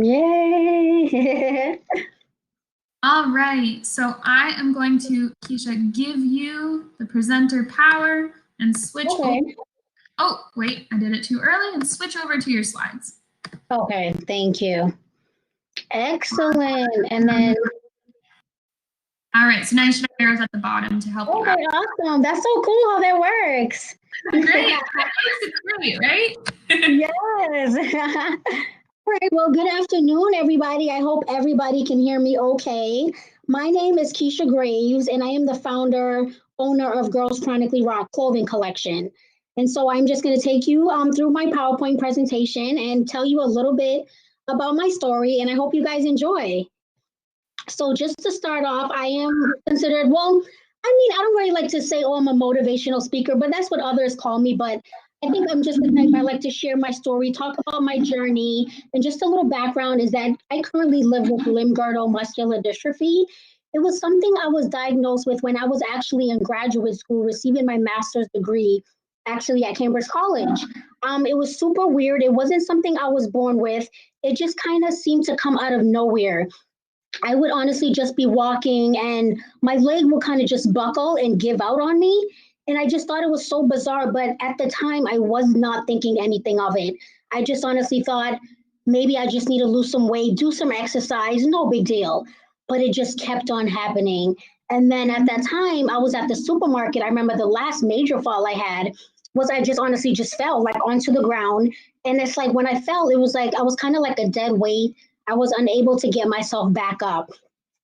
Yay! All right, so I am going to, Keisha, give you the presenter power and switch over. Okay. Oh, wait, I did it too early and switch over to your slides. Okay, thank you. Excellent. And then, All right, so now you should have arrows at the bottom to help you okay, out. awesome. That's so cool how that works. Great, that makes it great, right? Yes. All right, well, good afternoon, everybody. I hope everybody can hear me okay. My name is Keisha Graves, and I am the founder, owner of Girls Chronically Rock clothing collection. And so I'm just going to take you through my PowerPoint presentation and tell you a little bit about my story, and I hope you guys enjoy. So just to start off, I am considered, well, I mean, I don't really like to say, oh, I'm a motivational speaker, but that's what others call me. But I think I'm just the type I like to share my story, talk about my journey, and just a little background is that I currently live with limb-girdle muscular dystrophy. It was something I was diagnosed with when I was actually in graduate school receiving my master's degree, actually at Cambridge College. It was super weird. It wasn't something I was born with. It just kind of seemed to come out of nowhere. I would honestly just be walking and my leg would kind of just buckle and give out on me. And I just thought it was so bizarre. But at the time, I was not thinking anything of it. I just honestly thought maybe I just need to lose some weight, do some exercise, no big deal. But it just kept on happening. And then at that time, I was at the supermarket. I remember the last major fall I had was I just honestly just fell like onto the ground. And it's like when I fell, it was like I was kind of like a dead weight. I was unable to get myself back up.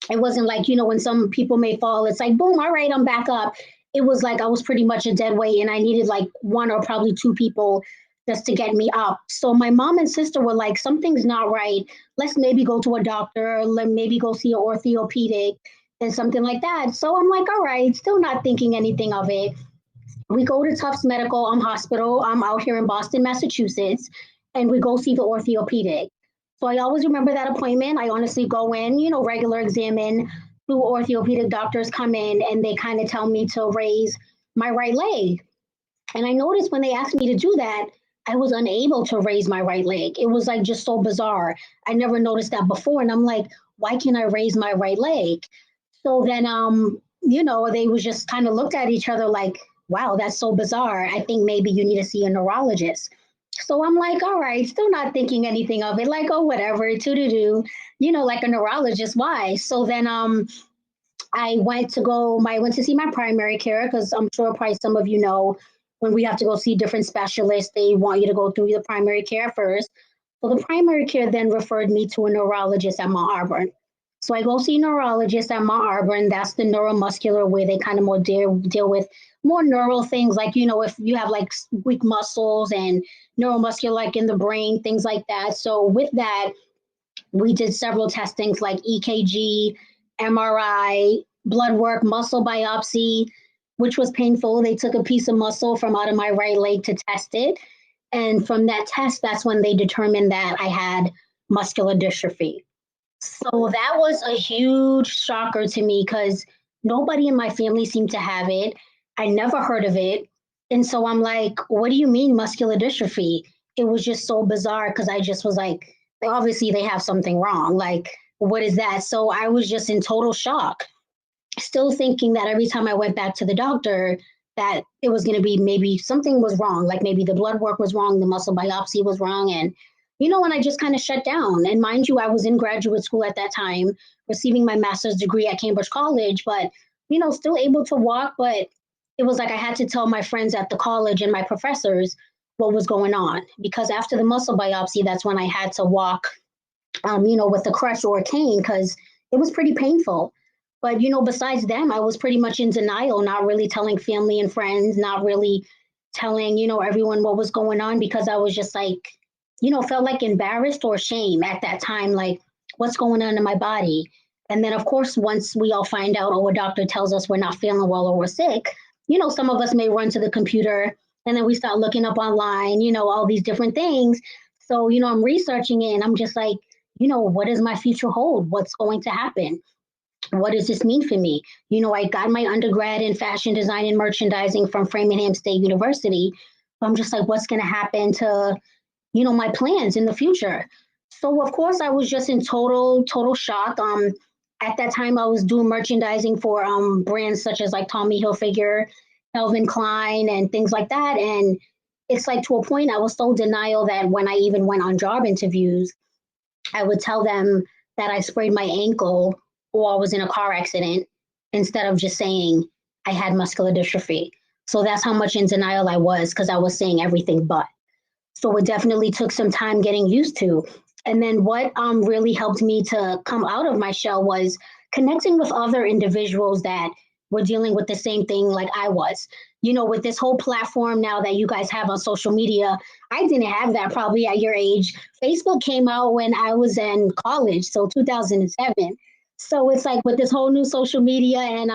It wasn't like, when some people may fall, it's like, boom, all right, I'm back up. It was like I was pretty much a dead weight and I needed like one or probably two people just to get me up. So my mom and sister were like, something's not right. Let's maybe go to a doctor, let maybe go see an orthopedic and something like that. So I'm like, all right, still not thinking anything of it. We go to Tufts Medical Hospital. I'm out here in Boston, Massachusetts, and we go see the orthopedic. So I always remember that appointment. I honestly go in, regular examine. Two orthopedic doctors come in and they kind of tell me to raise my right leg. And I noticed when they asked me to do that, I was unable to raise my right leg. It was like just so bizarre. I never noticed that before. And I'm like, why can't I raise my right leg? So then, they was just kind of looked at each other like, wow, that's so bizarre. I think maybe you need to see a neurologist. So I'm like, all right, still not thinking anything of it, like, oh, whatever, to do, like a neurologist. Why? So then I went to see my primary care because I'm sure probably some of you know when we have to go see different specialists, they want you to go through the primary care first. So the primary care then referred me to a neurologist at Mount Auburn. So I go see a neurologist at Mount Auburn. That's the neuromuscular where they kind of more deal with more neural things like, if you have like weak muscles and neuromuscular like in the brain, things like that. So with that, we did several testings like EKG, MRI, blood work, muscle biopsy, which was painful. They took a piece of muscle from out of my right leg to test it. And from that test, that's when they determined that I had muscular dystrophy. So that was a huge shocker to me because nobody in my family seemed to have it. I never heard of it. And so I'm like, what do you mean muscular dystrophy? It was just so bizarre because I just was like, obviously they have something wrong. Like, what is that? So I was just in total shock, still thinking that every time I went back to the doctor, that it was going to be maybe something was wrong, like maybe the blood work was wrong, the muscle biopsy was wrong. And, when I just kind of shut down. And mind you, I was in graduate school at that time, receiving my master's degree at Cambridge College, but, still able to walk. But it was like I had to tell my friends at the college and my professors what was going on. Because after the muscle biopsy, that's when I had to walk, with a crutch or a cane because it was pretty painful. But, besides them, I was pretty much in denial, not really telling family and friends, not really telling, everyone what was going on because I was just like, felt like embarrassed or shame at that time, like what's going on in my body. And then, of course, once we all find out or a doctor tells us we're not feeling well or we're sick, some of us may run to the computer and then we start looking up online, all these different things. So, I'm researching it and I'm just like, what does my future hold? What's going to happen? What does this mean for me? I got my undergrad in fashion design and merchandising from Framingham State University. So I'm just like, what's going to happen to, my plans in the future? So of course I was just in total shock. At that time I was doing merchandising for brands such as like Tommy Hilfiger, Calvin Klein, and things like that. And it's like to a point I was so denial that when I even went on job interviews, I would tell them that I sprained my ankle or I was in a car accident instead of just saying I had muscular dystrophy. So that's how much in denial I was because I was saying everything but. So it definitely took some time getting used to. And then what really helped me to come out of my shell was connecting with other individuals that were dealing with the same thing like I was. You know, with this whole platform now that you guys have on social media, I didn't have that probably at your age. Facebook came out when I was in college, so 2007. So it's like with this whole new social media and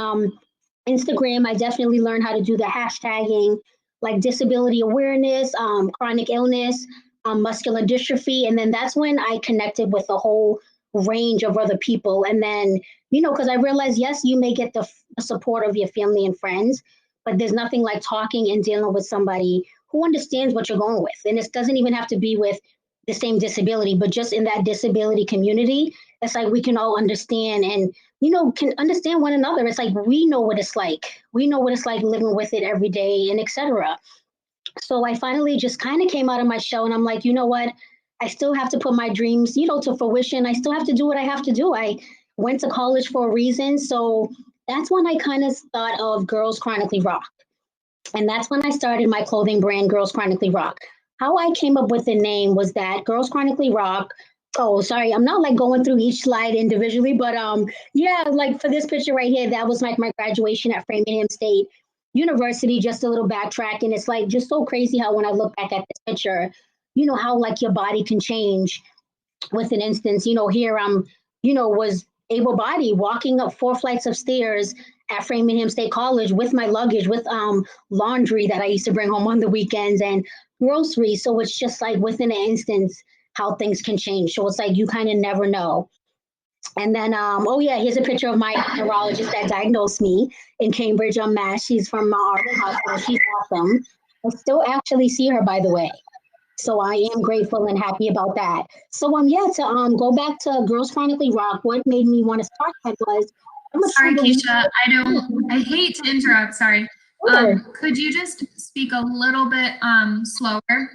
Instagram, I definitely learned how to do the hashtagging, like disability awareness, chronic illness, muscular dystrophy. And then that's when I connected with a whole range of other people. And then, you know, because I realized, yes, you may get the support of your family and friends, but there's nothing like talking and dealing with somebody who understands what you're going with. And it doesn't even have to be with the same disability, but just in that disability community, it's like we can all understand and can understand one another. It's like we know what it's like. We know what it's like living with it every day and etc. So I finally just kind of came out of my shell and I'm like, you know what? I still have to put my dreams, to fruition. I still have to do what I have to do. I went to college for a reason. So that's when I kind of thought of Girls Chronically Rock. And that's when I started my clothing brand, Girls Chronically Rock. How I came up with the name was that Girls Chronically Rock. Oh, sorry, I'm not like going through each slide individually, but yeah, like for this picture right here, that was like my graduation at Framingham State University. Just a little backtrack, and it's like just so crazy how when I look back at this picture, how like your body can change with an instance. Here I'm, was able bodied walking up 4 flights of stairs at Framingham State College with my luggage, with laundry that I used to bring home on the weekends and groceries. So it's just like within an instance how things can change. So it's like you kind of never know. And then, oh yeah, here's a picture of my neurologist that diagnosed me in Cambridge, Mass. She's from Auburn Hospital. She's awesome. I still actually see her, by the way. So I am grateful and happy about that. So yeah, to go back to Girls Chronically Rock, what made me want to start that was sorry, Keisha, I hate to interrupt, sorry. Could you just speak a little bit slower?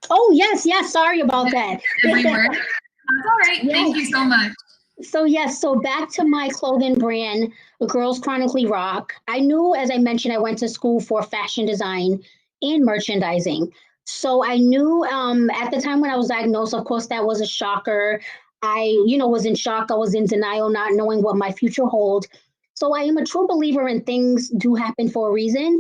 Oh, yes, sorry about that. Every word. That's all right. Yes. Thank you so much. So yes, so back to my clothing brand, Girls Chronically Rock. I knew, as I mentioned, I went to school for fashion design and merchandising. So I knew at the time when I was diagnosed, of course, that was a shocker. I, was in shock. I was in denial, not knowing what my future holds. So I am a true believer in things do happen for a reason.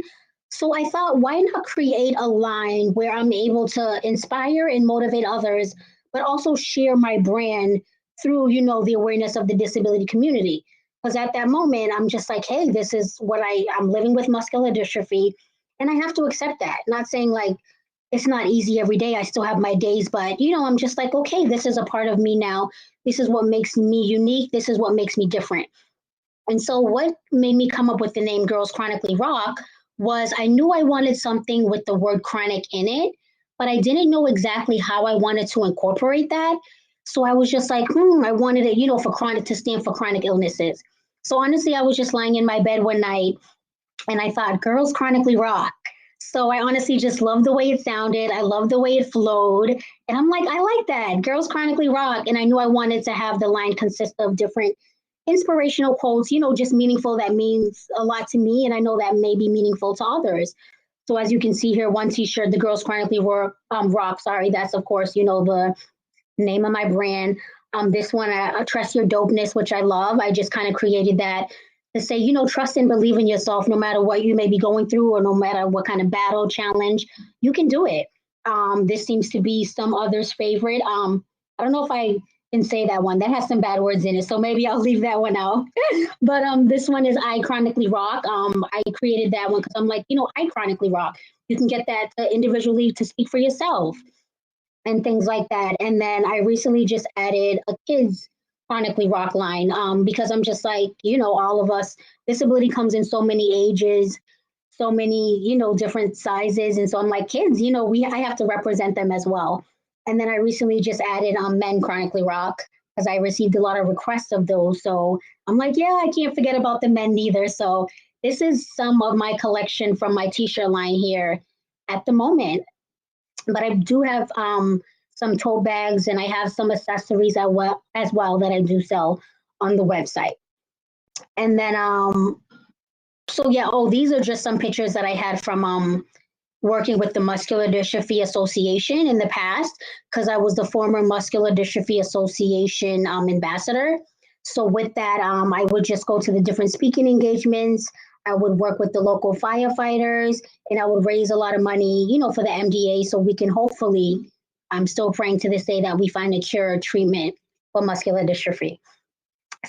So I thought, why not create a line where I'm able to inspire and motivate others, but also share my brand through, the awareness of the disability community. Because at that moment, I'm just like, hey, this is what I'm living with muscular dystrophy. And I have to accept that. Not saying like, it's not easy every day. I still have my days, but I'm just like, okay, this is a part of me now. This is what makes me unique. This is what makes me different. And so what made me come up with the name Girls Chronically Rock was I knew I wanted something with the word chronic in it, but I didn't know exactly how I wanted to incorporate that. So I was just like, I wanted it, for chronic to stand for chronic illnesses. So honestly, I was just lying in my bed one night and I thought, Girls Chronically Rock. So I honestly just loved the way it sounded. I loved the way it flowed. And I'm like, I like that, Girls Chronically Rock. And I knew I wanted to have the line consist of different inspirational quotes, just meaningful, that means a lot to me. And I know that may be meaningful to others. So as you can see here, one t-shirt, the Girls Chronically Rock, sorry, that's of course, the name of my brand. This one, Trust Your Dopeness, which I love. I just kind of created that to say, trust and believe in yourself, no matter what you may be going through or no matter what kind of battle, challenge, you can do it. This seems to be some others' favorite. I don't know if I can say that one. That has some bad words in it, so maybe I'll leave that one out. But this one is I Chronically Rock. I created that one because I'm like, I Chronically Rock. You can get that individually to speak for yourself and things like that. And then I recently just added a kids Chronically Rock line because I'm just like, all of us, disability comes in so many ages, so many, different sizes. And so I'm like, kids, I have to represent them as well. And then I recently just added Men Chronically Rock because I received a lot of requests of those. So I'm like, yeah, I can't forget about the men either. So this is some of my collection from my t-shirt line here at the moment. But I do have some tote bags and I have some accessories as well that I do sell on the website. And then, so yeah, oh, these are just some pictures that I had from working with the Muscular Dystrophy Association in the past, because I was the former Muscular Dystrophy Association ambassador. So with that, I would just go to the different speaking engagements. I would work with the local firefighters, and I would raise a lot of money, for the MDA, so we can hopefully, I'm still praying to this day that we find a cure or treatment for muscular dystrophy.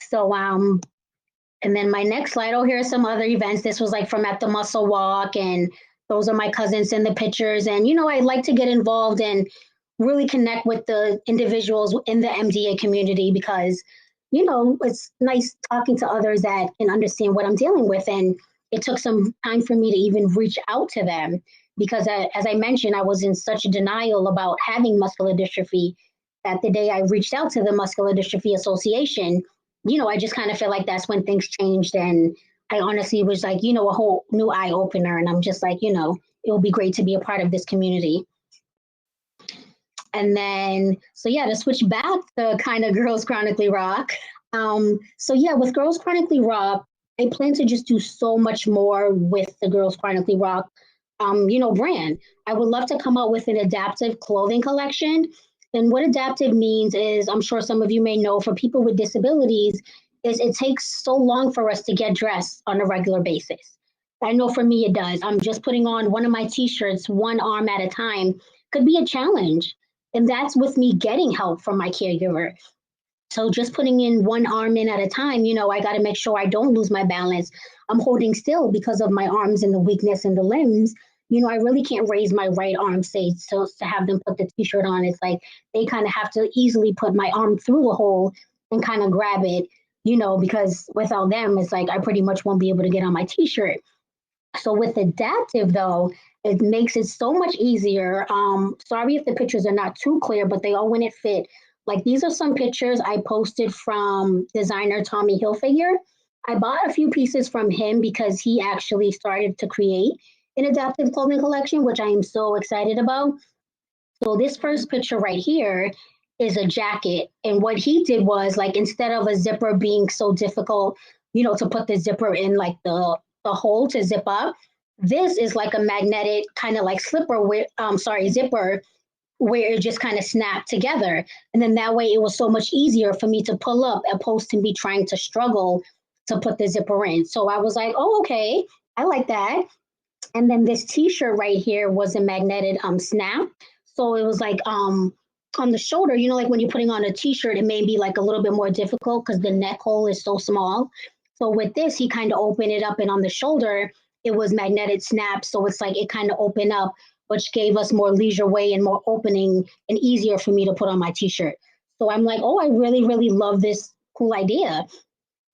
So, and then my next slide, oh, here are some other events. This was like from at the Muscle Walk, and those are my cousins in the pictures. And, I like to get involved and really connect with the individuals in the MDA community because, it's nice talking to others that can understand what I'm dealing with. And it took some time for me to even reach out to them because, as I mentioned, I was in such denial about having muscular dystrophy that the day I reached out to the Muscular Dystrophy Association, I just kind of feel like that's when things changed. And I honestly was like, a whole new eye opener. And I'm just like, it will be great to be a part of this community. And then, so yeah, to switch back to kind of Girls Chronically Rock. So yeah, with Girls Chronically Rock, I plan to just do so much more with the Girls Chronically Rock, brand. I would love to come out with an adaptive clothing collection. And what adaptive means is, I'm sure some of you may know, for people with disabilities, is it takes so long for us to get dressed on a regular basis. I know for me it does. I'm just putting on one of my t-shirts, one arm at a time, could be a challenge. And that's with me getting help from my caregiver. So just putting in one arm in at a time, I got to make sure I don't lose my balance. I'm holding still because of my arms and the weakness in the limbs. I really can't raise my right arm, say, so to have them put the t-shirt on. It's like they kind of have to easily put my arm through a hole and kind of grab it, because without them, it's like I pretty much won't be able to get on my t-shirt. So with adaptive, though, it makes it so much easier. Sorry if the pictures are not too clear, but they all wouldn't fit. Like these are some pictures I posted from designer Tommy Hilfiger. I bought a few pieces from him because he actually started to create an adaptive clothing collection, which I am so excited about. So this first picture right here is a jacket. And what he did was, like, instead of a zipper being so difficult, to put the zipper in like the hole to zip up, this is like a magnetic kind of like zipper where it just kind of snapped together. And then that way it was so much easier for me to pull up opposed to me trying to struggle to put the zipper in. So I was like, oh, okay, I like that. And then this t-shirt right here was a magnetic snap. So it was like on the shoulder, like when you're putting on a t-shirt, it may be like a little bit more difficult because the neck hole is so small. So with this, he kind of opened it up, and on the shoulder, it was magnetic snap. So it's like it kind of opened up, which gave us more leisure way and more opening and easier for me to put on my t-shirt. So I'm like, oh, I really, really love this cool idea.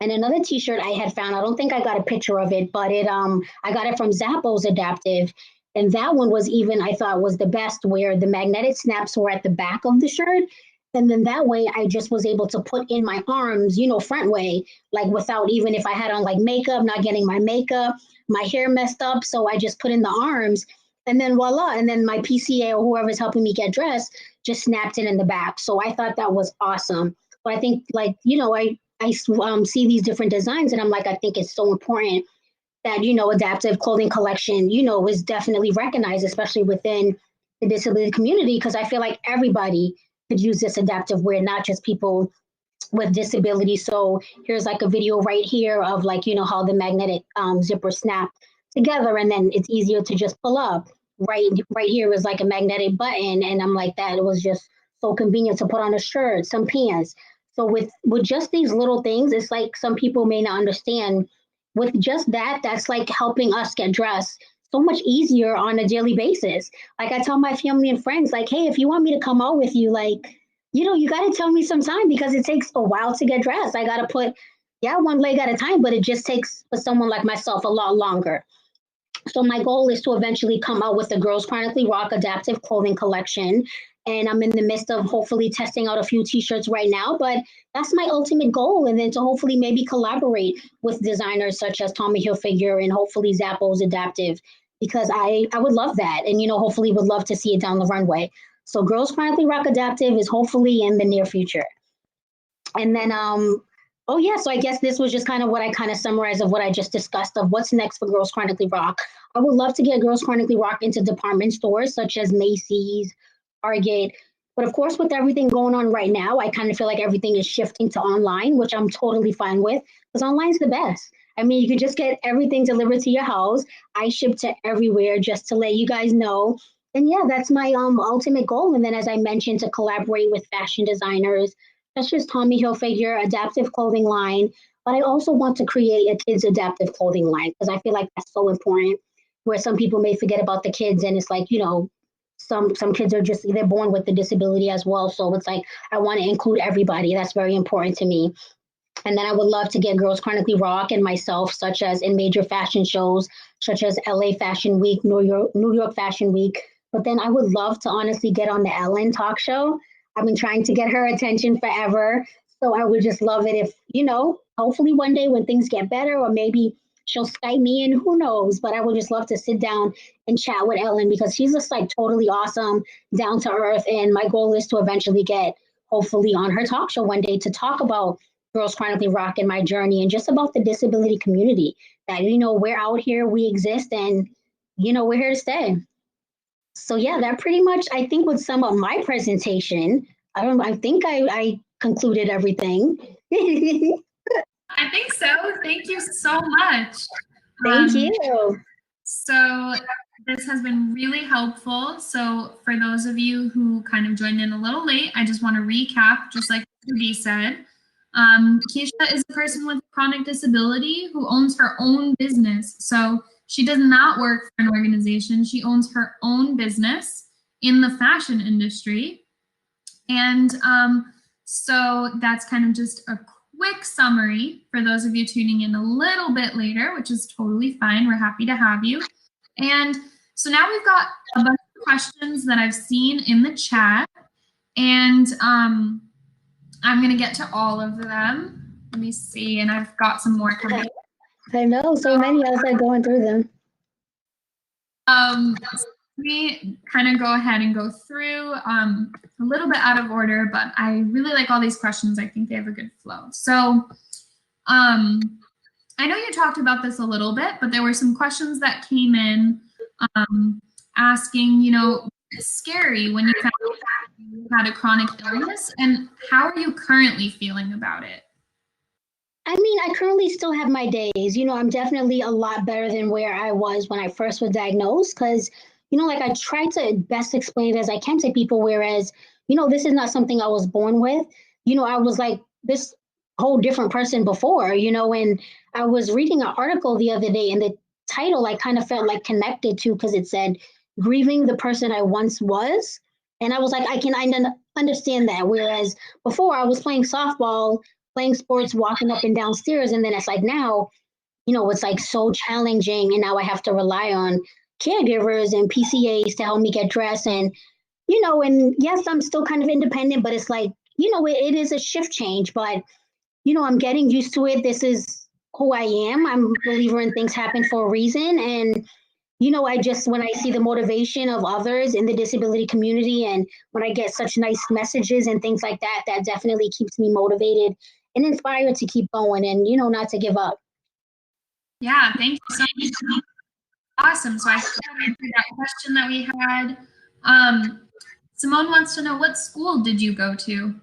And another t-shirt I had found, I don't think I got a picture of it, but I got it from Zappos Adaptive. And that one was even, I thought, was the best, where the magnetic snaps were at the back of the shirt. And then that way I just was able to put in my arms, front way, like without, even if I had on like makeup, not getting my makeup, my hair messed up. So I just put in the arms, and then voila. And then my PCA or whoever's helping me get dressed just snapped it in the back. So I thought that was awesome. But I think, like, I see these different designs, and I'm like, I think it's so important that, adaptive clothing collection, is definitely recognized, especially within the disability community, because I feel like everybody could use this adaptive wear, not just people with disability. So here's like a video right here of, like, how the magnetic zipper snap together, and then it's easier to just pull up. Right here is like a magnetic button, and I'm like, that it was just so convenient to put on a shirt, some pants. So with just these little things, it's like some people may not understand. With just that, that's like helping us get dressed so much easier on a daily basis. Like I tell my family and friends, like, hey, if you want me to come out with you, like, you got to tell me some time, because it takes a while to get dressed. I got to put, one leg at a time, but it just takes for someone like myself a lot longer. So my goal is to eventually come out with the Girls Chronically Rock adaptive clothing collection. and I'm in the midst of hopefully testing out a few t-shirts right now, but that's my ultimate goal. And then to hopefully maybe collaborate with designers such as Tommy Hilfiger and hopefully Zappos Adaptive, because I would love that. And, hopefully would love to see it down the runway. So Girls Chronically Rock Adaptive is hopefully in the near future. And then, oh yeah, so I guess this was just kind of what I kind of summarized of what I just discussed of what's next for Girls Chronically Rock. I would love to get Girls Chronically Rock into department stores such as Macy's, Target. But of course, with everything going on right now, I kind of feel like everything is shifting to online, which I'm totally fine with, because online's the best. I mean, you can just get everything delivered to your house. I ship to everywhere, just to let you guys know. And yeah, that's my ultimate goal. And then, as I mentioned, to collaborate with fashion designers, such as Tommy Hilfiger, adaptive clothing line. But I also want to create a kids adaptive clothing line, because I feel like that's so important, where some people may forget about the kids, and it's like, some kids are just, they're born with the disability as well. So it's like, I want to include everybody. That's very important to me. And then I would love to get Girls Chronically Rock and myself, such as in major fashion shows, such as LA Fashion Week, New York Fashion Week. But then I would love to honestly get on the Ellen talk show. I've been trying to get her attention forever. So I would just love it if, hopefully one day when things get better, or maybe she'll Skype me in, who knows? But I would just love to sit down and chat with Ellen, because she's just like totally awesome, down to earth. And my goal is to eventually get hopefully on her talk show one day to talk about Girls Chronically Rock and my journey, and just about the disability community, that, we're out here, we exist, and, we're here to stay. So yeah, that pretty much, I think, would sum up my presentation. I think I concluded everything. I think so. Thank you so much. Thank you. So this has been really helpful. So for those of you who kind of joined in a little late, I just want to recap, just like Dee said. Keisha is a person with chronic disability who owns her own business. So she does not work for an organization. She owns her own business in the fashion industry. And so that's kind of just a quick summary for those of you tuning in a little bit later, which is totally fine. We're happy to have you. And so now we've got a bunch of questions that I've seen in the chat, and I'm going to get to all of them. Let me see, and I've got some more coming. I know, so many. I was like going through them. Let me kind of go ahead and go through a little bit out of order, but I really like all these questions. I think they have a good flow. So I know you talked about this a little bit, but there were some questions that came in asking, it's scary when you found out you had a chronic illness, and how are you currently feeling about it? I mean, I currently still have my days. I'm definitely a lot better than where I was when I first was diagnosed, because, like, I try to best explain it as I can to people, whereas, this is not something I was born with. I was like this whole different person before, and I was reading an article the other day, and the title I kind of felt like connected to, because it said, grieving the person I once was. And I was like, I can understand that. Whereas before I was playing softball, playing sports, walking up and down stairs. And then it's like now, it's like so challenging. And now I have to rely on caregivers and PCAs to help me get dressed. And, and yes, I'm still kind of independent, but it's like, it is a shift change. But, I'm getting used to it. This is who I am. I'm a believer in things happen for a reason. And, when I see the motivation of others in the disability community, and when I get such nice messages and things like that, that definitely keeps me motivated and inspired to keep going and, not to give up. Yeah, thank you so much. Awesome. So I answered that question that we had. Simone wants to know, what school did you go to?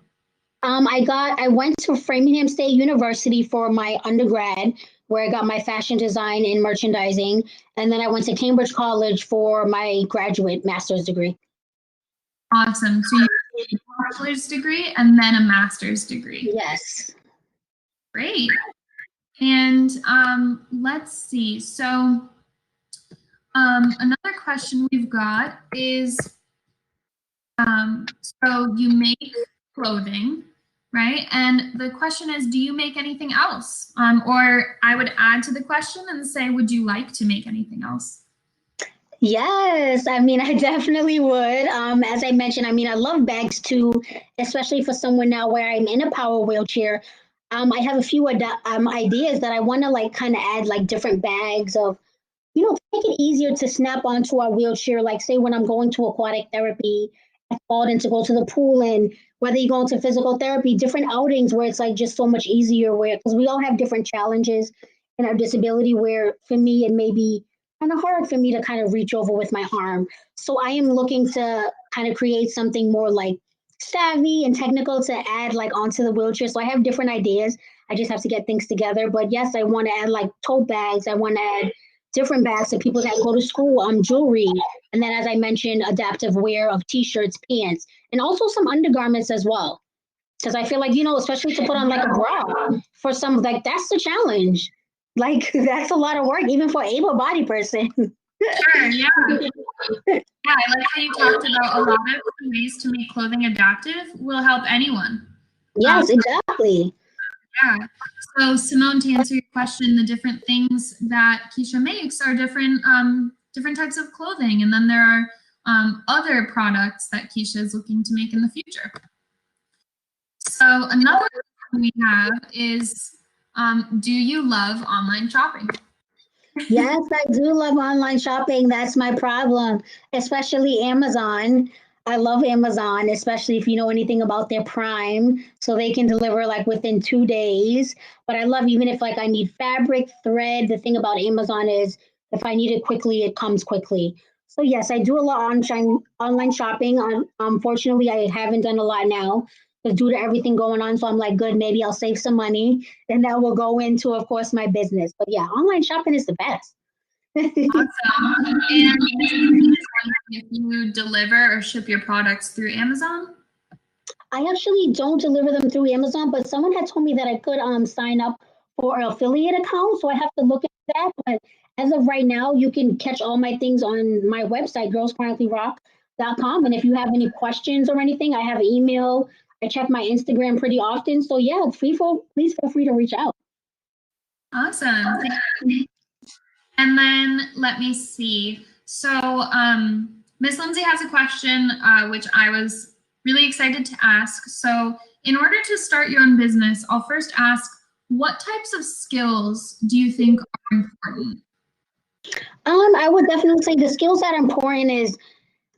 I went to Framingham State University for my undergrad, where I got my fashion design and merchandising. And then I went to Cambridge College for my graduate master's degree. Awesome. So you did a bachelor's degree and then a master's degree. Yes. Great. And let's see. So another question we've got is, so you make clothing, right? And the question is, do you make anything else? Or I would add to the question and say, would you like to make anything else? Yes, I mean, I definitely would. As I mentioned, I mean, I love bags too, especially for someone now where I'm in a power wheelchair. I have a few ideas that I want to like kind of add like different bags of, to make it easier to snap onto our wheelchair. Like, say, when I'm going to aquatic therapy, I called in to go to the pool, and whether you go into physical therapy, different outings where it's like just so much easier, where because we all have different challenges in our disability, where for me, it may be kind of hard for me to kind of reach over with my arm. So I am looking to kind of create something more like savvy and technical to add like onto the wheelchair. So I have different ideas. I just have to get things together. But yes, I want to add like tote bags. I want to add different bags to people that go to school, jewelry, and then as I mentioned, adaptive wear of t-shirts, pants, and also some undergarments as well. Because I feel like, especially to put on like a bra for some, like that's the challenge. Like that's a lot of work, even for able-bodied person. Sure, yeah. Yeah, I like how you talked about a lot of ways to make clothing adaptive will help anyone. Yes, exactly. Yeah. So Simone, to answer your question, the different things that Keisha makes are different types of clothing, and then there are other products that Keisha is looking to make in the future. So another question we have is, do you love online shopping? Yes, I do love online shopping. That's my problem, especially Amazon. I love Amazon, especially if you know anything about their Prime, so they can deliver like within 2 days. But I love even if like I need fabric, thread. The thing about Amazon is if I need it quickly, it comes quickly. So yes, I do a lot on online shopping. Unfortunately, I haven't done a lot now, but due to everything going on, so I'm like, good, maybe I'll save some money and that will go into, of course, my business. But yeah, online shopping is the best. Awesome. And if you deliver or ship your products through Amazon? I actually don't deliver them through Amazon, but someone had told me that I could sign up for an affiliate account, so I have to look at that. But as of right now, you can catch all my things on my website, girlschronicallyrock.com. And if you have any questions or anything, I have an email. I check my Instagram pretty often. So yeah, please feel free to reach out. Awesome. And then let me see. So Miss Lindsay has a question, which I was really excited to ask. So in order to start your own business, I'll first ask, what types of skills do you think are important? I would definitely say the skills that are important is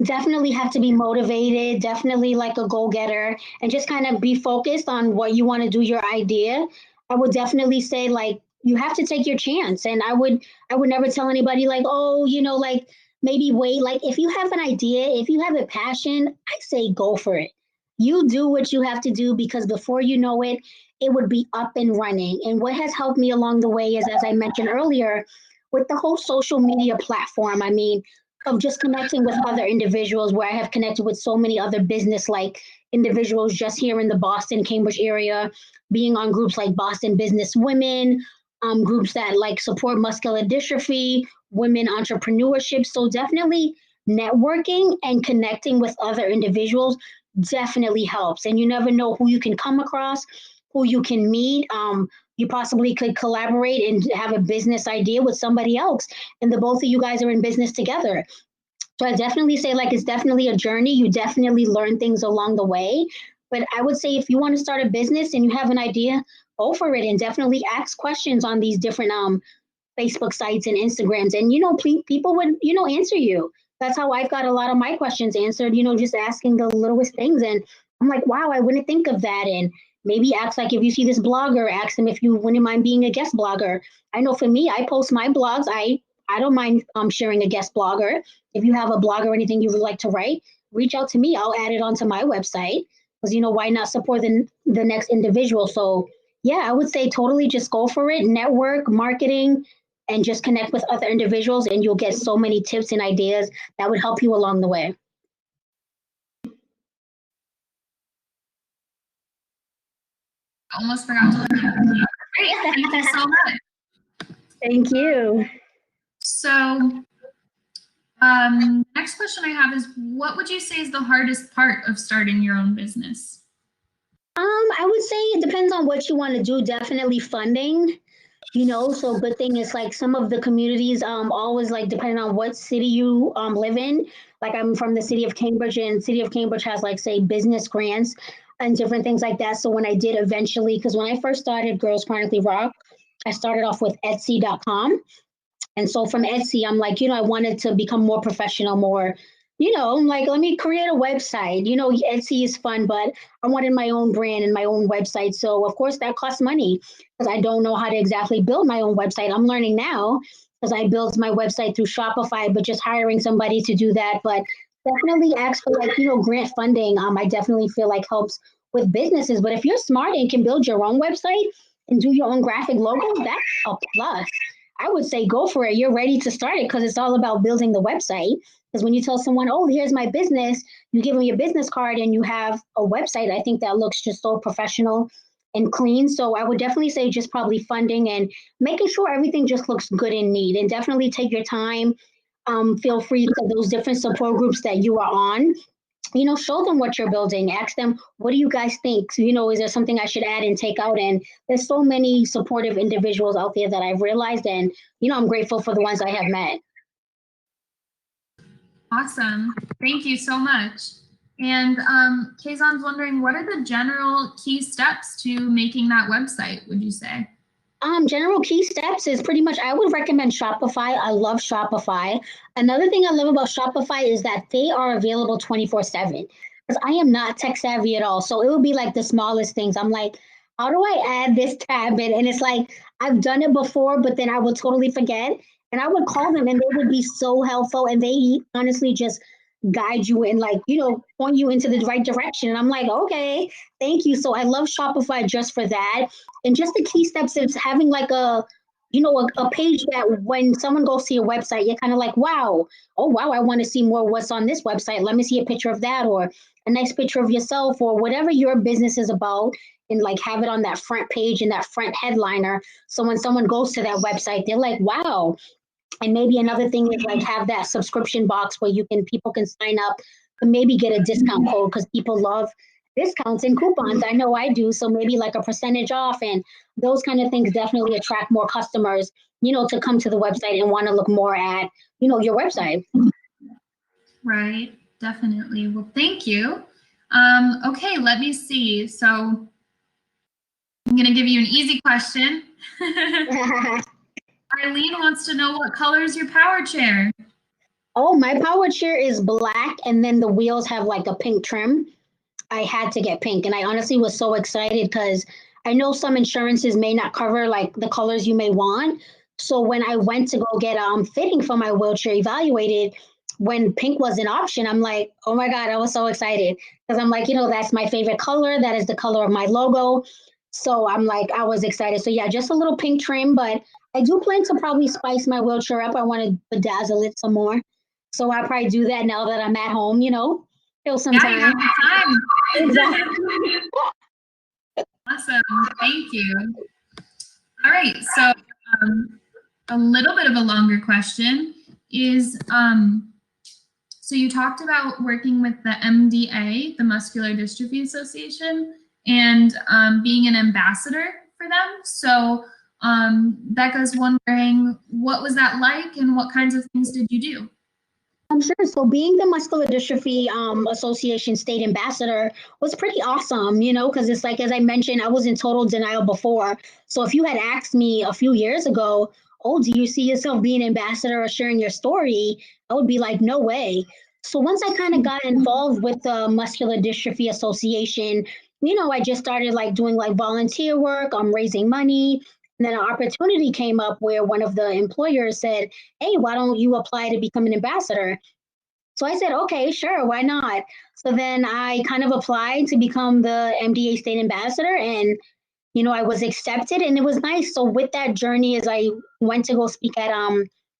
definitely have to be motivated, definitely like a go-getter, and just kind of be focused on what you want to do, your idea. I would definitely say like you have to take your chance. And I would never tell anybody like, oh, like maybe wait. Like if you have an idea, if you have a passion, I say go for it. You do what you have to do because before you know it, it would be up and running. And what has helped me along the way is, as I mentioned earlier, with the whole social media platform, I mean, of just connecting with other individuals where I have connected with so many other business like individuals just here in the Boston, Cambridge area, being on groups like Boston Business Women, groups that like support muscular dystrophy, women entrepreneurship. So definitely networking and connecting with other individuals definitely helps. And you never know who you can come across, who you can meet. You possibly could collaborate and have a business idea with somebody else, and the both of you guys are in business together. So I definitely say like it's definitely a journey. You definitely learn things along the way. But I would say if you want to start a business and you have an idea, go for it and definitely ask questions on these different Facebook sites and Instagrams. And people would answer you. That's how I've got a lot of my questions answered. Just asking the littlest things, and I'm like, wow, I wouldn't think of that. And maybe ask like if you see this blogger, ask them if you wouldn't mind being a guest blogger. I know for me, I post my blogs. I don't mind sharing a guest blogger. If you have a blog or anything you would like to write, reach out to me. I'll add it onto my website because why not support the next individual? So yeah, I would say totally just go for it. Network, marketing, and just connect with other individuals, and you'll get so many tips and ideas that would help you along the way. Almost forgot to. Great. Thank you so much. Thank you. So next question I have is, what would you say is the hardest part of starting your own business? I would say it depends on what you want to do. Definitely funding. So good thing is like some of the communities always like depending on what city you live in. Like I'm from the city of Cambridge, and city of Cambridge has like say business grants and different things like that. So when I did eventually, because when I first started Girls Chronically Rock, I started off with Etsy.com. And so from Etsy, I'm like, I wanted to become more professional, more, I'm like, let me create a website. Etsy is fun, but I wanted my own brand and my own website. So of course that costs money because I don't know how to exactly build my own website. I'm learning now because I built my website through Shopify, but just hiring somebody to do that. But definitely ask for like, grant funding. I definitely feel like helps with businesses. But if you're smart and can build your own website and do your own graphic logo, that's a plus. I would say go for it. You're ready to start it because it's all about building the website. Because when you tell someone, oh, here's my business, you give them your business card and you have a website, I think that looks just so professional and clean. So I would definitely say just probably funding and making sure everything just looks good and neat. And definitely take your time. Feel free to those different support groups that you are on, show them what you're building. Ask them, what do you guys think? So, is there something I should add and take out? And there's so many supportive individuals out there that I've realized, and I'm grateful for the ones I have met. Awesome. Thank you so much. And Kazon's wondering, what are the general key steps to making that website, would you say? General key steps is pretty much, I would recommend Shopify. I love Shopify. Another thing I love about Shopify is that they are available 24/7 because I am not tech savvy at all. So it would be like the smallest things. I'm like, how do I add this tab in? And it's like, I've done it before, but then I would totally forget. And I would call them and they would be so helpful. And they honestly just guide you and like, point you into the right direction. And I'm like, okay, thank you. So I love Shopify just for that. And just the key steps is having like a page that when someone goes to your website, you're kind of like, wow, oh, wow, I want to see more what's on this website. Let me see a picture of that or a nice picture of yourself or whatever your business is about and like have it on that front page and that front headliner. So when someone goes to that website, they're like, wow. And maybe another thing is like have that subscription box where people can sign up and maybe get a discount code because people love discounts and coupons. I know I do. So maybe like a percentage off and those kind of things definitely attract more customers, to come to the website and want to look more at, your website. Right. Definitely. Well, thank you. Okay, let me see. So I'm going to give you an easy question. Eileen wants to know what color is your power chair? Oh, my power chair is black and then the wheels have like a pink trim. I had to get pink. And I honestly was so excited because I know some insurances may not cover like the colors you may want. So when I went to go get fitting for my wheelchair evaluated, when pink was an option, I'm like, oh my God, I was so excited. Because I'm like, that's my favorite color. That is the color of my logo. So I'm like, I was excited. So yeah, just a little pink trim, but I do plan to probably spice my wheelchair up. I want to bedazzle it some more. So I'll probably do that now that I'm at home, kill some time. Yeah, you have time. Exactly. Awesome. Thank you. All right. So a little bit of a longer question is, so you talked about working with the MDA, the Muscular Dystrophy Association, and being an ambassador for them. So Becca's wondering, what was that like and what kinds of things did you do? I'm sure. So being the Muscular Dystrophy Association state ambassador was pretty awesome, because it's like, as I mentioned, I was in total denial before. So if you had asked me a few years ago, oh, do you see yourself being an ambassador or sharing your story? I would be like, no way. So once I kind of got involved with the Muscular Dystrophy Association, I just started like doing like volunteer work, raising money. And then an opportunity came up where one of the employers said, hey, why don't you apply to become an ambassador? So I said, okay, sure, why not? So then I kind of applied to become the MDA state ambassador and, I was accepted and it was nice. So with that journey, as I went to go speak at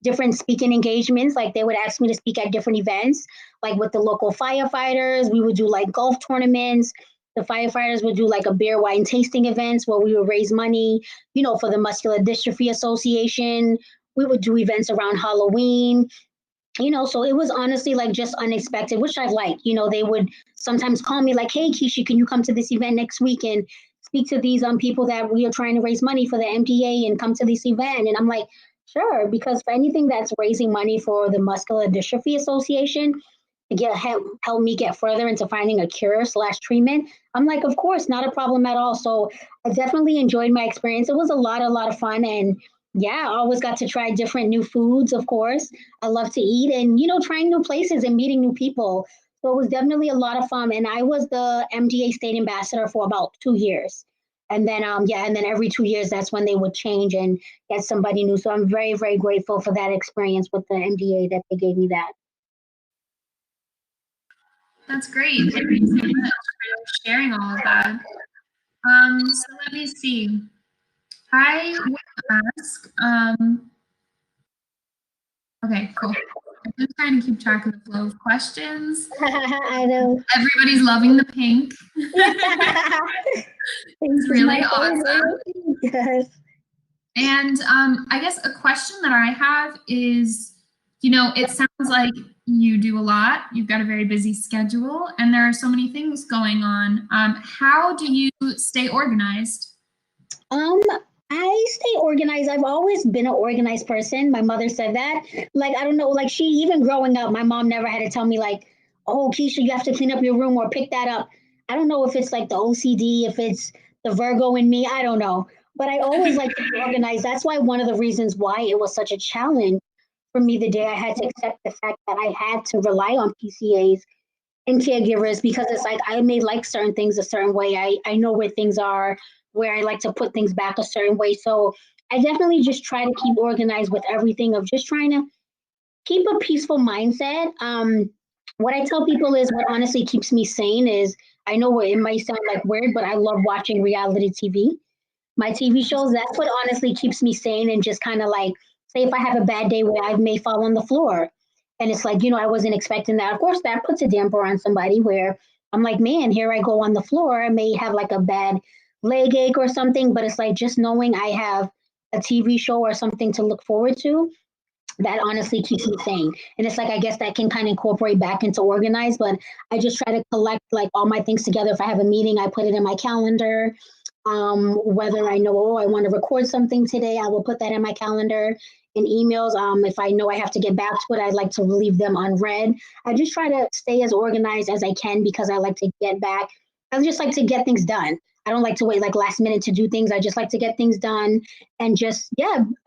different speaking engagements, like they would ask me to speak at different events, like with the local firefighters, we would do like golf tournaments. The firefighters would do like a beer wine tasting events where we would raise money, for the Muscular Dystrophy Association. We would do events around Halloween, so it was honestly like just unexpected, which I like. They would sometimes call me like, hey, Keisha, can you come to this event next week and speak to these people that we are trying to raise money for the MDA and come to this event? And I'm like, sure, because for anything that's raising money for the Muscular Dystrophy Association to help me get further into finding a cure/treatment, I'm like, of course, not a problem at all. So I definitely enjoyed my experience. It was a lot of fun, and yeah, I always got to try different new foods. Of course, I love to eat, and trying new places and meeting new people. So it was definitely a lot of fun, and I was the MDA state ambassador for about 2 years. And then, and then every 2 years, that's when they would change and get somebody new. So I'm very, very grateful for that experience with the MDA that they gave me that. That's great. Thank you so much for sharing all of that. So let me see. I would ask, okay, cool. I'm just trying to keep track of the flow of questions. I know. Everybody's loving the pink. It's really awesome. Yes. And I guess a question that I have is, it sounds like you do a lot. You've got a very busy schedule, and there are so many things going on. How do you stay organized? I stay organized. I've always been an organized person. My mother said that. Like, I don't know, like even growing up, my mom never had to tell me like, oh, Keisha, you have to clean up your room or pick that up. I don't know if it's like the OCD, if it's the Virgo in me, I don't know. But I always like to be organized. That's why one of the reasons why it was such a challenge for me the day I had to accept the fact that I had to rely on PCAs and caregivers, because it's like I may like certain things a certain way. I know where things are, where I like to put things back a certain way. So I definitely just try to keep organized with everything, of just trying to keep a peaceful mindset. What I tell people is what honestly keeps me sane is, I know it might sound like weird, but I love watching reality TV. My TV shows, that's what honestly keeps me sane, and just kind of like, say if I have a bad day where I may fall on the floor and it's like, I wasn't expecting that. Of course, that puts a damper on somebody, where I'm like, man, here I go on the floor. I may have like a bad leg ache or something, but it's like just knowing I have a TV show or something to look forward to, that honestly keeps me sane. And it's like, I guess that can kind of incorporate back into organized, but I just try to collect like all my things together. If I have a meeting, I put it in my calendar. Whether I know, oh, I want to record something today, I will put that in my calendar. In emails, if I know I have to get back to it, I'd like to leave them unread. I just try to stay as organized as I can, because I like to get back. I just like to get things done. I don't like to wait like last minute to do things. I just like to get things done, and just,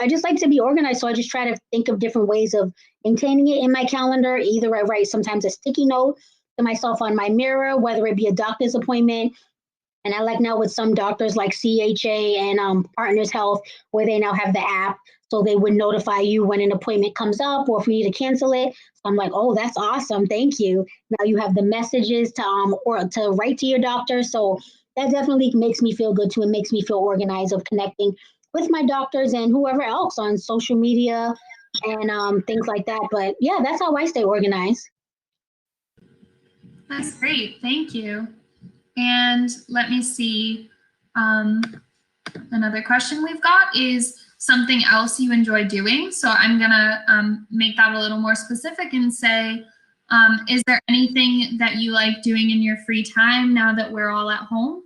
I just like to be organized. So I just try to think of different ways of maintaining it in my calendar. Either I write sometimes a sticky note to myself on my mirror, whether it be a doctor's appointment. And I like now with some doctors like CHA and Partners Health, where they now have the app, so they would notify you when an appointment comes up or if we need to cancel it. So I'm like, oh, that's awesome. Thank you. Now you have the messages to or to write to your doctor. So that definitely makes me feel good too. It makes me feel organized, of connecting with my doctors and whoever else on social media and things like that. But yeah, that's how I stay organized. That's great. Thank you. And let me see. Another question we've got is something else you enjoy doing. So I'm going to make that a little more specific and say, is there anything that you like doing in your free time now that we're all at home?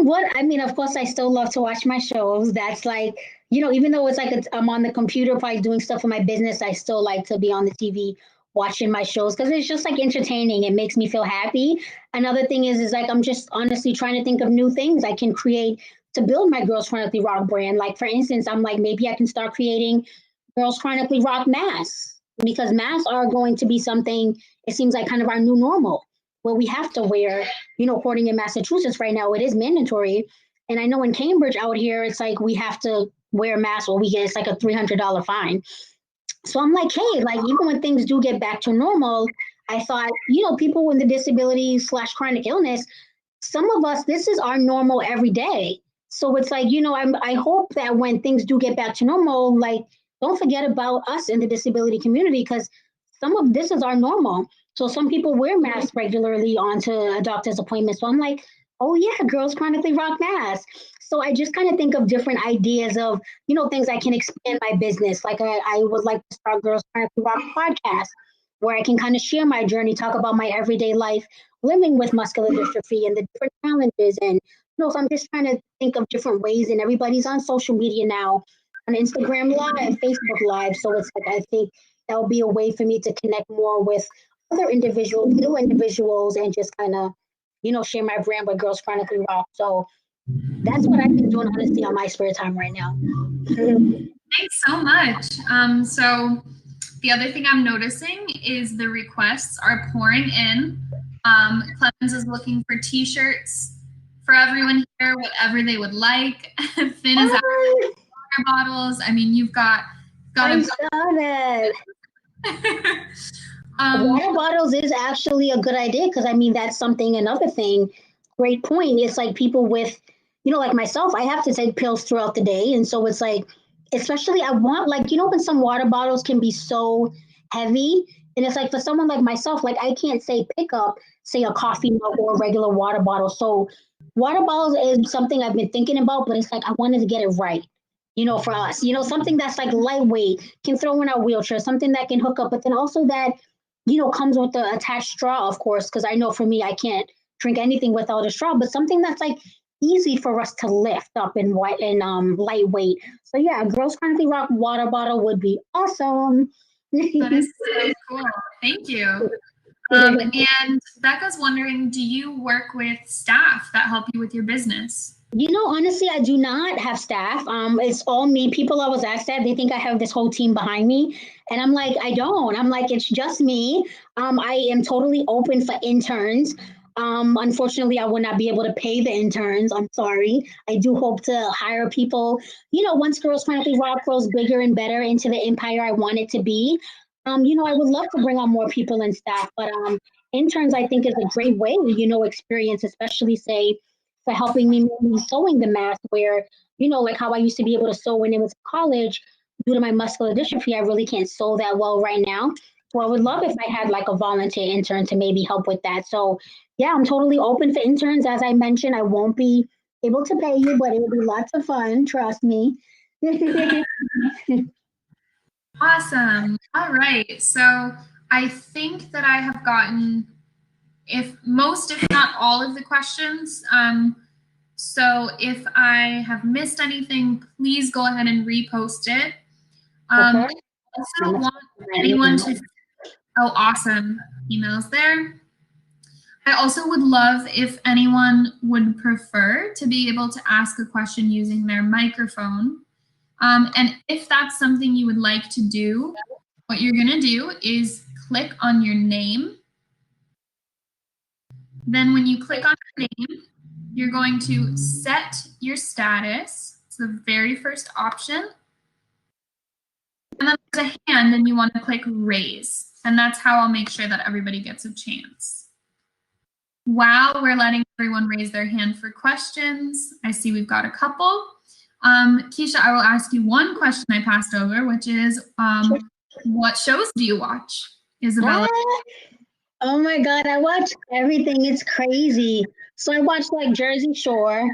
What I mean, of course, I still love to watch my shows. That's like, even though it's like I'm on the computer, probably doing stuff for my business, I still like to be on the TV watching my shows, because it's just like entertaining. It makes me feel happy. Another thing is like I'm just honestly trying to think of new things I can create to build my Girls Chronically Rock brand. Like, for instance, I'm like, maybe I can start creating Girls Chronically Rock masks, because masks are going to be something, it seems like kind of our new normal, where we have to wear, according in Massachusetts right now, it is mandatory. And I know in Cambridge out here, it's like we have to wear masks, or it's like a $300 fine. So I'm like, hey, like even when things do get back to normal, I thought, people with the disability/chronic illness, some of us, this is our normal every day. So it's like, I hope that when things do get back to normal, like, don't forget about us in the disability community, because some of this is our normal. So some people wear masks regularly onto a doctor's appointment. So I'm like, oh yeah, Girls Chronically Rock masks. So I just kind of think of different ideas of, things I can expand my business. Like I would like to start Girls Chronically Rock podcast. where I can kind of share my journey, talk about my everyday life living with muscular dystrophy and the different challenges. And so I'm just trying to think of different ways. And everybody's on social media now, on Instagram Live, Facebook Live. So it's like I think that will be a way for me to connect more with other individuals, new individuals, and just kind of, share my brand with Girls Chronically Rock. So that's what I've been doing honestly on my spare time right now. Thanks so much. So the other thing I'm noticing is the requests are pouring in. Clemens is looking for t-shirts for everyone here, whatever they would like. Finn is asking for water bottles. I mean, you've got I saw that. Water bottles is actually a good idea because I mean that's another thing. Great point. It's like people with, like myself, I have to take pills throughout the day, and so it's like, especially I want like when some water bottles can be so heavy, and it's like for someone like myself, like I can't pick up say a coffee mug or a regular water bottle. So water bottles is something I've been thinking about, but it's like I wanted to get it right. For us, something that's like lightweight, can throw in our wheelchair, something that can hook up, but then also that comes with the attached straw, of course, because I know for me, I can't drink anything without a straw, but something that's like easy for us to lift up and white and lightweight. So yeah, a Girls Chronically Rock water bottle would be awesome. That is so cool. Thank you. And Becca's wondering, do you work with staff that help you with your business? Honestly, I do not have staff. It's all me. People always ask that. They think I have this whole team behind me. And I'm like, I don't. I'm like, it's just me. I am totally open for interns. Unfortunately, I will not be able to pay the interns. I'm sorry. I do hope to hire people, once Girls Chronically Rock grows bigger and better into the empire I want it to be. I would love to bring on more people and staff, but interns I think is a great way, experience, especially say for helping me maybe sewing the mask where, like how I used to be able to sew when I was in college. Due to my muscular dystrophy, I really can't sew that well right now. So I would love if I had like a volunteer intern to maybe help with that. So yeah, I'm totally open for interns. As I mentioned, I won't be able to pay you, but it will be lots of fun. Trust me. Awesome. All right. So I think that I have gotten if not all of the questions. So if I have missed anything, please go ahead and repost it. Okay. I also want anyone to, oh, awesome. Emails there. I also would love if anyone would prefer to be able to ask a question using their microphone. And if that's something you would like to do, what you're going to do is click on your name. Then when you click on your name, you're going to set your status. It's the very first option. And then there's a hand and you want to click raise. And that's how I'll make sure that everybody gets a chance. While we're letting everyone raise their hand for questions, I see we've got a couple. Keisha, I will ask you one question I passed over, which is what shows do you watch? Isabella? Oh my God, I watch everything. It's crazy. So I watch like Jersey Shore.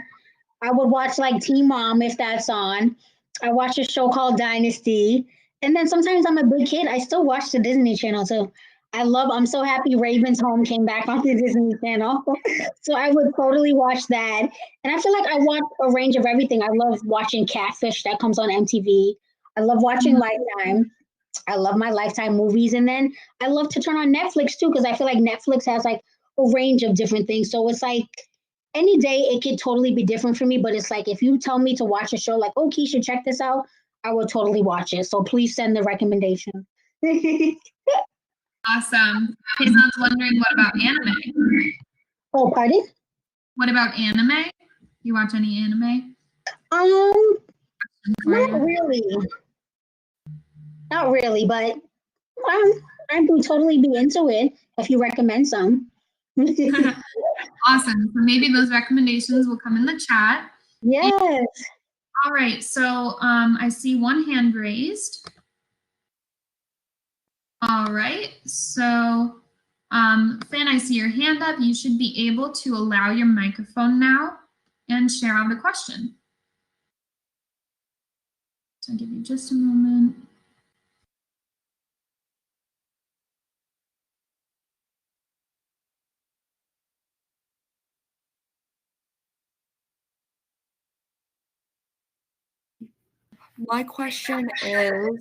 I would watch like Teen Mom if that's on. I watch a show called Dynasty. And then sometimes I'm a big kid. I still watch the Disney Channel too. I'm so happy Raven's Home came back on the Disney Channel. So I would totally watch that. And I feel like I watch a range of everything. I love watching Catfish that comes on MTV. I love watching Lifetime. I love my Lifetime movies. And then I love to turn on Netflix too, because I feel like Netflix has like a range of different things. So it's like any day it could totally be different for me. But it's like if you tell me to watch a show like, oh, Keisha, check this out, I will totally watch it. So please send the recommendation. Awesome. Hazel's wondering, what about anime? Oh, pardon? What about anime? You watch any anime? Not really. Not really, but I would totally be into it if you recommend some. Awesome. So maybe those recommendations will come in the chat. Yes. All right. So I see one hand raised. All right. So Finn, I see your hand up. You should be able to allow your microphone now and share out the question. So I'll give you just a moment. My question is,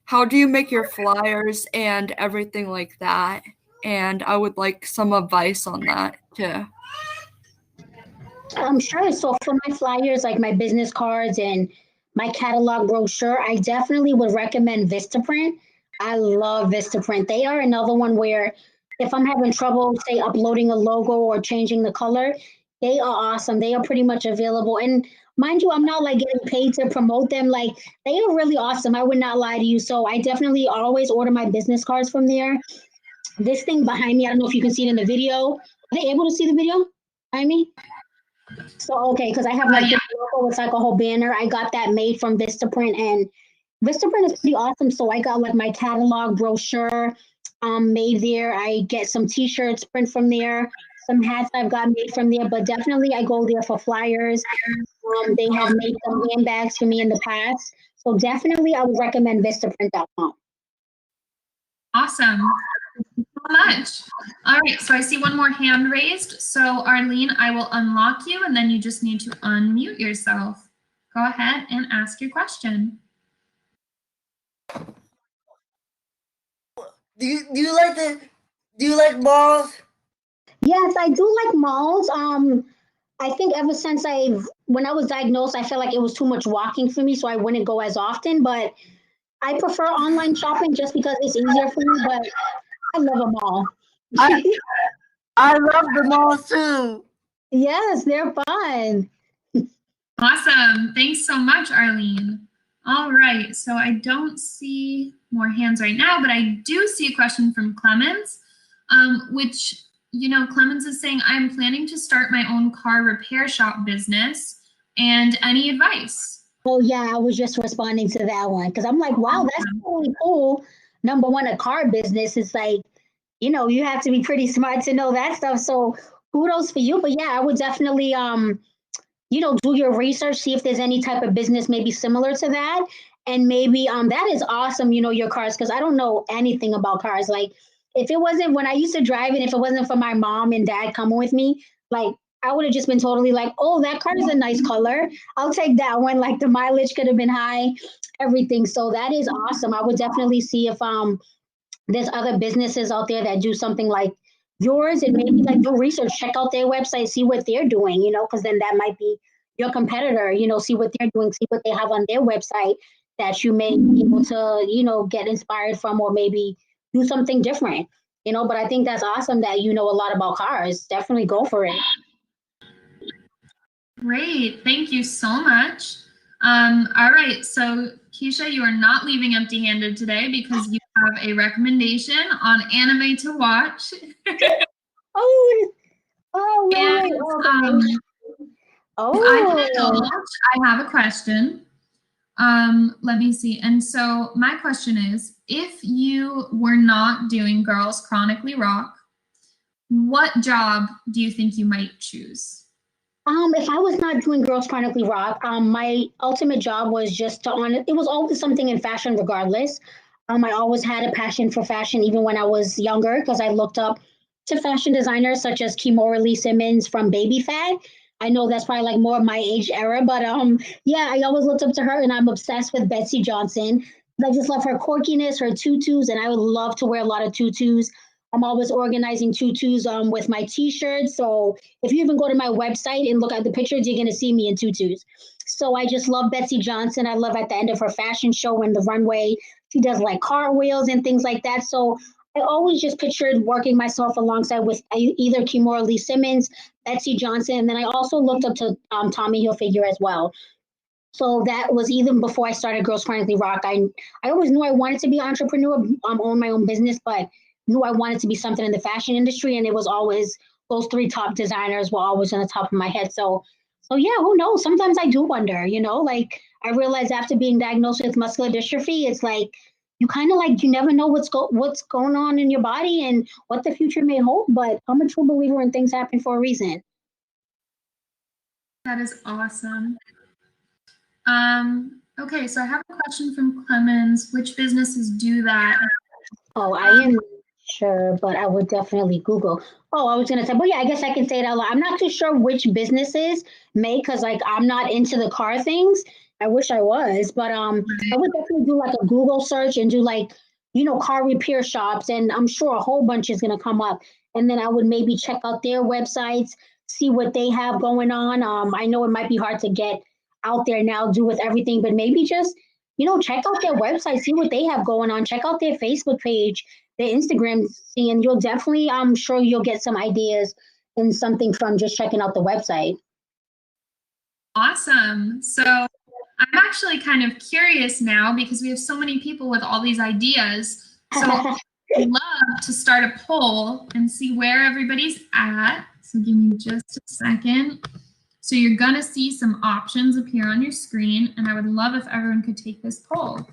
how do you make your flyers and everything like that? And I would like some advice on that too. Sure. So for my flyers, like my business cards and my catalog brochure, I definitely would recommend Vistaprint. I love Vistaprint. They are another one where if I'm having trouble, say, uploading a logo or changing the color, they are awesome. They are pretty much available. And mind you, I'm not like getting paid to promote them. Like they are really awesome. I would not lie to you. So I definitely always order my business cards from there. This thing behind me, I don't know if you can see it in the video. Are they able to see the video behind me? So okay, because I have like Yeah. this logo, it's like a whole banner. I got that made from Vistaprint, and Vistaprint is pretty awesome. So I got like my catalog brochure made there. I get some T-shirts print from there. Some hats I've got made from there, but definitely I go there for flyers. They have made some handbags for me in the past. So definitely I would recommend Vistaprint.com. Awesome. Thank you so much. All right, so I see one more hand raised. So Arlene, I will unlock you and then you just need to unmute yourself. Go ahead and ask your question. Do you like malls? Yes, I do like malls. I think ever since when I was diagnosed, I felt like it was too much walking for me, so I wouldn't go as often. But I prefer online shopping just because it's easier for me. But I love them all. I love the malls too. Yes, they're fun. Awesome. Thanks so much, Arlene. All right, so I don't see more hands right now, but I do see a question from Clemens, which, Clemens is saying, I'm planning to start my own car repair shop business, and any advice? Oh, yeah, I was just responding to that one because I'm like, wow, that's really cool. Number one, a car business is like, you have to be pretty smart to know that stuff. So kudos for you. But yeah, I would definitely do your research, see if there's any type of business maybe similar to that. And maybe that is awesome, your cars, because I don't know anything about cars. Like if it wasn't when I used to drive and if it wasn't for my mom and dad coming with me, like I would have just been totally like, oh, that car is a nice color. I'll take that one. Like the mileage could have been high, everything. So that is awesome. I would definitely see if there's other businesses out there that do something like yours and maybe like do research, check out their website, see what they're doing, because then that might be your competitor, see what they're doing, see what they have on their website that you may be able to, get inspired from or maybe do something different, but I think that's awesome that you know a lot about cars. Definitely go for it. Great. Thank you so much. All right. So, Keisha, you are not leaving empty-handed today because you have a recommendation on anime to watch. Oh, right. And, I have a question. Let me see. And so my question is, if you were not doing Girls Chronically Rock, what job do you think you might choose? If I was not doing Girls Chronically Rock, my ultimate job was just it was always something in fashion regardless. I always had a passion for fashion even when I was younger because I looked up to fashion designers such as Kimora Lee Simmons from Baby Fat. I know that's probably like more of my age era, but yeah, I always looked up to her and I'm obsessed with Betsy Johnson. I just love her quirkiness, her tutus, and I would love to wear a lot of tutus. I'm always organizing tutus with my t-shirts. So if you even go to my website and look at the pictures, you're gonna see me in tutus. So I just love Betsy Johnson. I love at the end of her fashion show and the runway, she does like cartwheels and things like that. So I always just pictured working myself alongside with either Kimora Lee Simmons, Betsy Johnson, and then I also looked up to Tommy Hilfiger as well. So that was even before I started Girls Chronically Rock. I always knew I wanted to be an entrepreneur, own my own business, but knew I wanted to be something in the fashion industry, and it was always those three top designers were always on the top of my head. So yeah, who knows? Sometimes I do wonder, like I realized after being diagnosed with muscular dystrophy, it's like you kind of like you never know what's going on in your body and what the future may hold. But I'm a true believer in things happen for a reason. That is awesome. Okay, so I have a question from Clemens. Which businesses do that? Oh, I am sure, but I would definitely Google. Oh, I was gonna say, but yeah, I guess I can say it out loud. I'm not too sure which businesses may, because like I'm not into the car things. I wish I was, but I would definitely do like a Google search and do like, car repair shops, and I'm sure a whole bunch is gonna come up. And then I would maybe check out their websites, see what they have going on. I know it might be hard to get out there now, do with everything, but maybe just, check out their website, see what they have going on, check out their Facebook page, their Instagram, and you'll definitely, I'm sure you'll get some ideas and something from just checking out the website. Awesome. So I'm actually kind of curious now because we have so many people with all these ideas. So I'd love to start a poll and see where everybody's at. So give me just a second. So you're going to see some options appear on your screen, and I would love if everyone could take this poll.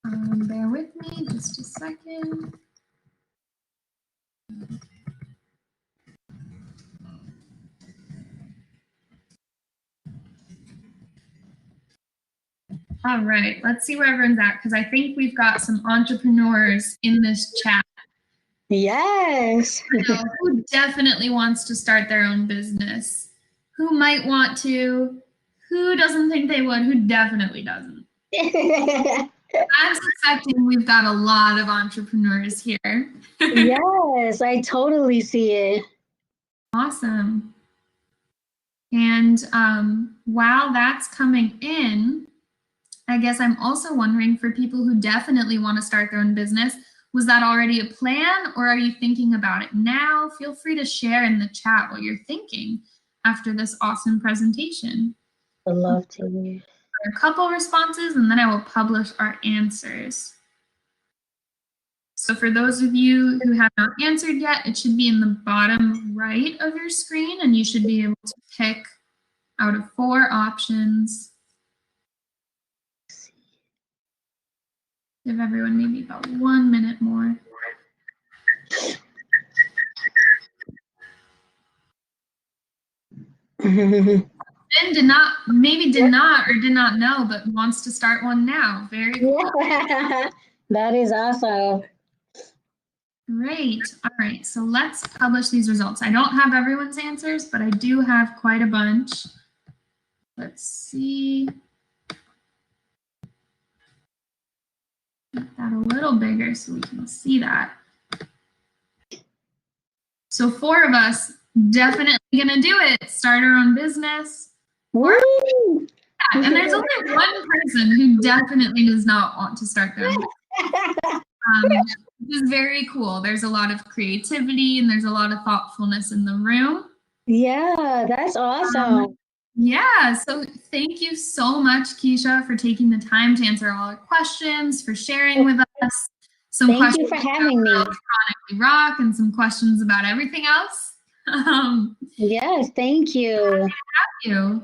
Bear with me just a second. All right, let's see where everyone's at, because I think we've got some entrepreneurs in this chat. Yes. Who definitely wants to start their own business? Who might want to? Who doesn't think they would? Who definitely doesn't? I'm suspecting we've got a lot of entrepreneurs here. Yes, I totally see it. Awesome. And while that's coming in, I guess I'm also wondering, for people who definitely want to start their own business, was that already a plan, or are you thinking about it now? Feel free to share in the chat what you're thinking after this awesome presentation. I'd love to hear. A couple responses, and then I will publish our answers. So for those of you who have not answered yet, it should be in the bottom right of your screen, and you should be able to pick out of 4 options. Give everyone maybe about 1 minute more. Ben did not know, but wants to start one now. Very cool. Yeah, that is awesome. Great. All right, so let's publish these results. I don't have everyone's answers, but I do have quite a bunch. Let's see. Make that a little bigger so we can see that. So 4 of us definitely gonna do it. Start our own business. Woo! And there's only one person who definitely does not want to start their own business. This is very cool. There's a lot of creativity and there's a lot of thoughtfulness in the room. Yeah, that's awesome. Yeah, so thank you so much, Keisha, for taking the time to answer all our questions, for sharing with us. Thank you for having me. Chronically Rock and some questions about everything else. Yes, thank you. Have you.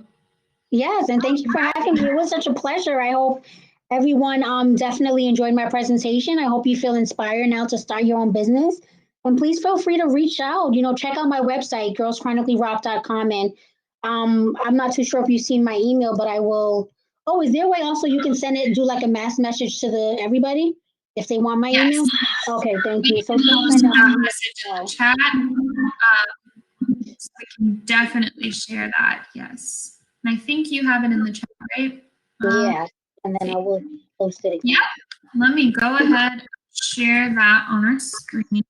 Yes, and thank you for having me. It was such a pleasure. I hope everyone definitely enjoyed my presentation. I hope you feel inspired now to start your own business. And please feel free to reach out. Check out my website, girlschronicallyrock.com. And I'm not too sure if you've seen my email, but I will. Oh, is there a way also you can send it, do like a mass message to everybody if they want my email? Okay, thank you. So message in the chat. So we can definitely share that. Yes. And I think you have it in the chat, right? Yeah, and then I will post it again. Yeah, let me go ahead and share that on our screen.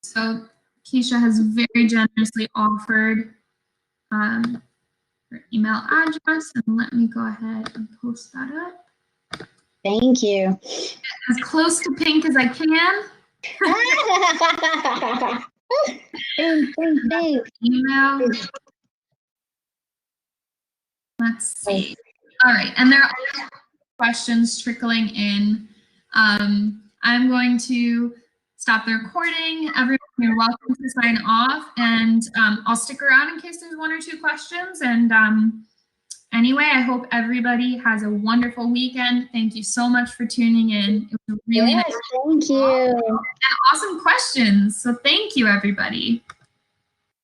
So Keisha has very generously offered her email address, and let me go ahead and post that up. Thank you. As close to pink as I can. Thanks. Email. Let's see. All right, and there are questions trickling in. I'm going to stop the recording. Everyone, you're welcome to sign off, and I'll stick around in case there's 1 or 2 questions. And anyway, I hope everybody has a wonderful weekend. Thank you so much for tuning in. It was a really nice. Thank you. And awesome questions. So thank you, everybody.